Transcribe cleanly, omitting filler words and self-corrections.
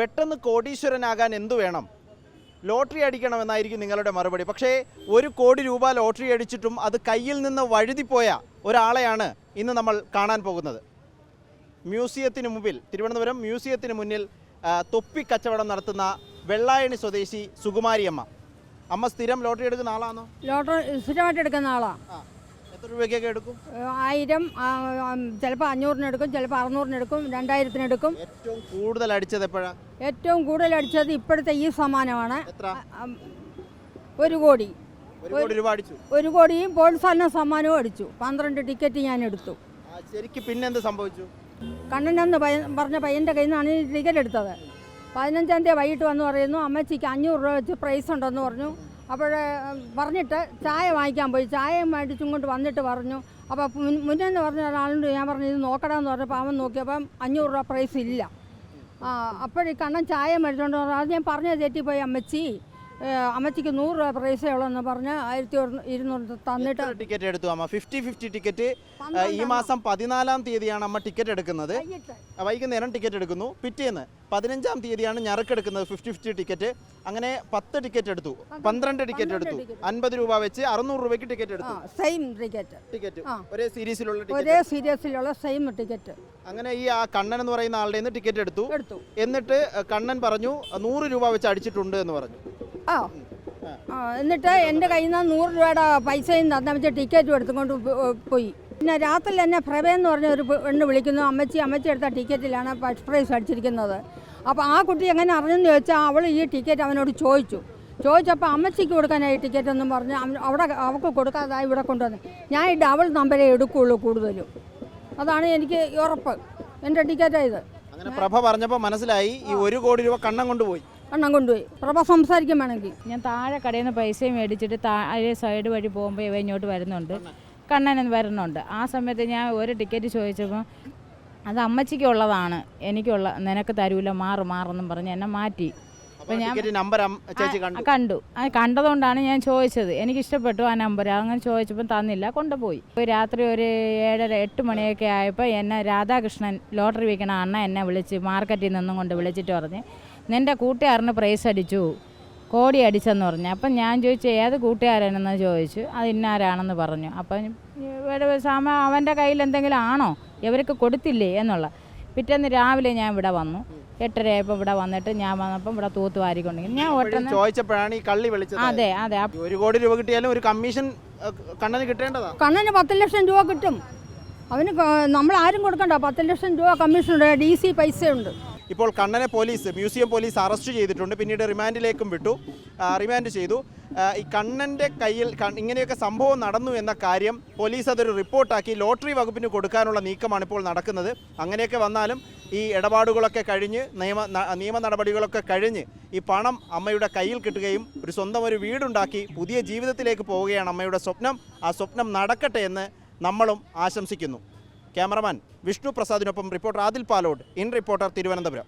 പെട്ടെന്ന് കോടീശ്വരനാകാൻ എന്തു വേണം? ലോട്ടറി അടിക്കണമെന്നായിരിക്കും നിങ്ങളുടെ മറുപടി. പക്ഷേ 1 കോടി രൂപ ലോട്ടറി അടിച്ചിട്ടും അത് കയ്യിൽ നിന്ന് വഴുതിപ്പോയ ഒരാളെയാണ് ഇന്ന് നമ്മൾ കാണാൻ പോകുന്നത്. മ്യൂസിയത്തിന് മുമ്പിൽ, തിരുവനന്തപുരം മ്യൂസിയത്തിന് മുന്നിൽ തൊപ്പി കച്ചവടം നടത്തുന്ന വെള്ളായണി സ്വദേശി സുകുമാരിയമ്മ. അമ്മ സ്ഥിരം ലോട്ടറി എടുക്കുന്ന ആളാണോ? ലോട്ടറി സ്ഥിരമായിട്ട് എടുക്കുന്ന ആളാണ്. എത്ര രൂപയ്ക്കൊക്കെ എടുക്കും? 1000, ചിലപ്പോൾ 500-ന് എടുക്കും, ചിലപ്പോൾ 600-ന് എടുക്കും, 2000-ന് എടുക്കും. ഏറ്റവും കൂടുതൽ അടിച്ചത് എപ്പോഴാണ്? ഏറ്റവും കൂടുതൽ അടിച്ചത് ഇപ്പോഴത്തെ ഈ സമ്മാനമാണ്. എത്ര? 1 കോടി. 1 കോടി രൂപ അടിച്ചു. 1 കോടിയും പ്രോത്സാഹന സമ്മാനവും അടിച്ചു. 12 ടിക്കറ്റ് ഞാൻ എടുത്തു. ശരിക്കും പിന്നെന്ത് സംഭവിച്ചു? കണ്ണനെന്ന് പറഞ്ഞ പയ്യൻ്റെ കയ്യിൽ നിന്നാണ് ഈ ടിക്കറ്റ് എടുത്തത്. 15-ാം തീയതി വൈകിട്ട് വന്ന് പറയുന്നു അമ്മച്ചിക്ക് 500 രൂപ വെച്ച് പ്രൈസ് ഉണ്ടെന്ന് പറഞ്ഞു. അപ്പോൾ പറഞ്ഞിട്ട് ചായ വാങ്ങിക്കാൻ പോയി. ചായ മേടിച്ചും കൊണ്ട് വന്നിട്ട് പറഞ്ഞു. അപ്പോൾ മുന്നേന്ന് പറഞ്ഞ ഒരാളുണ്ട്. ഞാൻ പറഞ്ഞു ഇത് നോക്കടാന്ന് പറഞ്ഞപ്പോൾ അവൻ നോക്കിയപ്പം 500 രൂപ പ്രൈസ് ഇല്ല. അപ്പോഴീ കണ്ണൻ ചായ മേടിച്ചുകൊണ്ട് പറഞ്ഞു അത് ഞാൻ പറഞ്ഞത് തെറ്റിപ്പോയി അമ്മച്ചിക്ക് 100 രൂപ പ്രൈസേ ഉള്ളതെന്ന് പറഞ്ഞ് 1200 തന്നിട്ട് ടിക്കറ്റ് എടുത്തു അമ്മ. 50-50 ടിക്കറ്റ് ഈ മാസം 14-ാം തീയതിയാണ് അമ്മ ടിക്കറ്റ് എടുക്കുന്നത്. വൈകുന്നേരം ടിക്കറ്റ് എടുക്കുന്നു. പിറ്റേന്ന് 15-ാം തീയതിയാണ് ഞറക്കെടുക്കുന്നത് 50-50 ടിക്കറ്റ്. അങ്ങനെ 10 ടിക്കറ്റ് എടുത്തു, 12 ടിക്കറ്റ് എടുത്തു. 50 രൂപ വെച്ച് 600 രൂപയ്ക്ക് ടിക്കറ്റ് എടുത്തു. സെയിം ടിക്കറ്റ്, ഒരേ സീരീസിലുള്ള സെയിം ടിക്കറ്റ്. അങ്ങനെ ഈ കണ്ണൻ എന്ന് പറയുന്ന ആളുടെ നിന്ന് ടിക്കറ്റ് എടുത്തു. എന്നിട്ട് കണ്ണൻ പറഞ്ഞു 100 രൂപ വെച്ച് അടിച്ചിട്ടുണ്ട് എന്ന് പറഞ്ഞു. എന്നിട്ട് എൻ്റെ കയ്യിൽ നിന്ന് 100 രൂപയുടെ പൈസയും തന്ന വെച്ച് ടിക്കറ്റും എടുത്തുകൊണ്ട് പോയി. പിന്നെ രാത്രി എന്നെ പ്രഭയെന്ന് പറഞ്ഞ ഒരു പെണ്ണ് വിളിക്കുന്നു. അമ്മച്ചി എടുത്ത ടിക്കറ്റിലാണ് ഫസ്റ്റ് പ്രൈസ് അടിച്ചിരിക്കുന്നത്. അപ്പോൾ ആ കുട്ടി എങ്ങനെ അറിഞ്ഞെന്ന് ചോദിച്ചാൽ അവൾ ഈ ടിക്കറ്റ് അവനോട് ചോദിച്ചപ്പോൾ അമ്മച്ചിക്ക് കൊടുക്കാനായി ടിക്കറ്റ് എന്നും പറഞ്ഞ് അവിടെ അവൾക്ക് കൊടുക്കാതായി ഇവിടെ കൊണ്ടുവന്ന് ഞാൻ ഈ ഡബിൾ നമ്പരേ എടുക്കുകയുള്ളൂ കൂടുതലും. അതാണ് എനിക്ക് ഉറപ്പ്. എൻ്റെ ടിക്കറ്റായത്. അങ്ങനെ പ്രഭ പറഞ്ഞപ്പോൾ മനസ്സിലായി ഈ 1 കോടി രൂപ കണ്ണൻ കൊണ്ടുപോയി. പ്രഭ സംസാരിക്കാൻ വേണമെങ്കിൽ ഞാൻ താഴെ കടയിൽ നിന്ന് പൈസയും മേടിച്ചിട്ട് താഴെ സൈഡ് വഴി പോകുമ്പോൾ ഇവ ഇങ്ങോട്ട് വരുന്നുണ്ട്, കണ്ണൻ വരുന്നുണ്ട്. ആ സമയത്ത് ഞാൻ ഒരു ടിക്കറ്റ് ചോദിച്ചപ്പോൾ അത് അമ്മച്ചിക്കുള്ളതാണ്, എനിക്കുള്ള നിനക്ക് തരൂല, മാറെന്നും പറഞ്ഞ് എന്നെ മാറ്റി. അപ്പം ഞാൻ കണ്ടു. കണ്ടതുകൊണ്ടാണ് ഞാൻ ചോദിച്ചത്. എനിക്കിഷ്ടപ്പെട്ടു ആ നമ്പർ. അങ്ങനെ ചോദിച്ചപ്പോൾ തന്നില്ല, കൊണ്ടുപോയി. രാത്രി ഒരു 7:30-8 മണിയൊക്കെ ആയപ്പോൾ എന്നെ രാധാകൃഷ്ണൻ ലോട്ടറി വയ്ക്കണ അണ്ണ എന്നെ വിളിച്ച് മാർക്കറ്റിൽ നിന്നും കൊണ്ട് വിളിച്ചിട്ട് പറഞ്ഞ് നിൻ്റെ കൂട്ടുകാരന് പ്രൈസ് അടിച്ചു, കോടി അടിച്ചെന്ന് പറഞ്ഞു. അപ്പം ഞാൻ ചോദിച്ചു ഏത് കൂട്ടുകാരനെന്ന് ചോദിച്ചു. അത് ഇന്നാരാണെന്ന് പറഞ്ഞു. അപ്പം അവൻ്റെ കയ്യിൽ എന്തെങ്കിലും ആണോ, ഇവർക്ക് കൊടുത്തില്ലേ എന്നുള്ള. പിറ്റേന്ന് രാവിലെ ഞാൻ ഇവിടെ വന്നു. 8:30 ആയപ്പോൾ ഇവിടെ വന്നിട്ട് ഞാൻ വന്നപ്പോൾ ഇവിടെ തൂത്ത് വാരിക്കൊണ്ടെങ്കിൽ ഞാൻ ചോദിച്ചപ്പോഴാണ് ഈ കള്ളി വിളിച്ചത്. അതെ 1 കോടി രൂപ കിട്ടിയാലും ഒരു കമ്മീഷൻ കണ്ണന് കിട്ടേണ്ടതാ. കണ്ണന് 10 ലക്ഷം രൂപ കിട്ടും. അവന് നമ്മൾ ആരും കൊടുക്കണ്ട. 10 ലക്ഷം രൂപ കമ്മീഷനുണ്ട്. DC പൈസയുണ്ട്. ഇപ്പോൾ കണ്ണനെ മ്യൂസിയം പോലീസ് അറസ്റ്റ് ചെയ്തിട്ടുണ്ട്. പിന്നീട് റിമാൻഡിലേക്കും വിട്ടു. റിമാൻഡ് ചെയ്തു. ഈ കണ്ണൻ്റെ കയ്യിൽ ഇങ്ങനെയൊക്കെ സംഭവം നടന്നു എന്ന കാര്യം പോലീസ് അതൊരു റിപ്പോർട്ടാക്കി ലോട്ടറി വകുപ്പിന് കൊടുക്കാനുള്ള നീക്കമാണ് ഇപ്പോൾ നടക്കുന്നത്. അങ്ങനെയൊക്കെ വന്നാലും ഈ ഇടപാടുകളൊക്കെ കഴിഞ്ഞ് നിയമ നടപടികളൊക്കെ കഴിഞ്ഞ് ഈ പണം അമ്മയുടെ കയ്യിൽ കിട്ടുകയും സ്വന്തം ഒരു വീടുണ്ടാക്കി പുതിയ ജീവിതത്തിലേക്ക് പോവുകയാണ് അമ്മയുടെ സ്വപ്നം. ആ സ്വപ്നം നടക്കട്ടെ എന്ന് നമ്മളും ആശംസിക്കുന്നു. ക്യാമറമാൻ വിഷ്ണു പ്രസാദിനൊപ്പം reporter Adil Palode, in reporter, Thiruvananthapuram.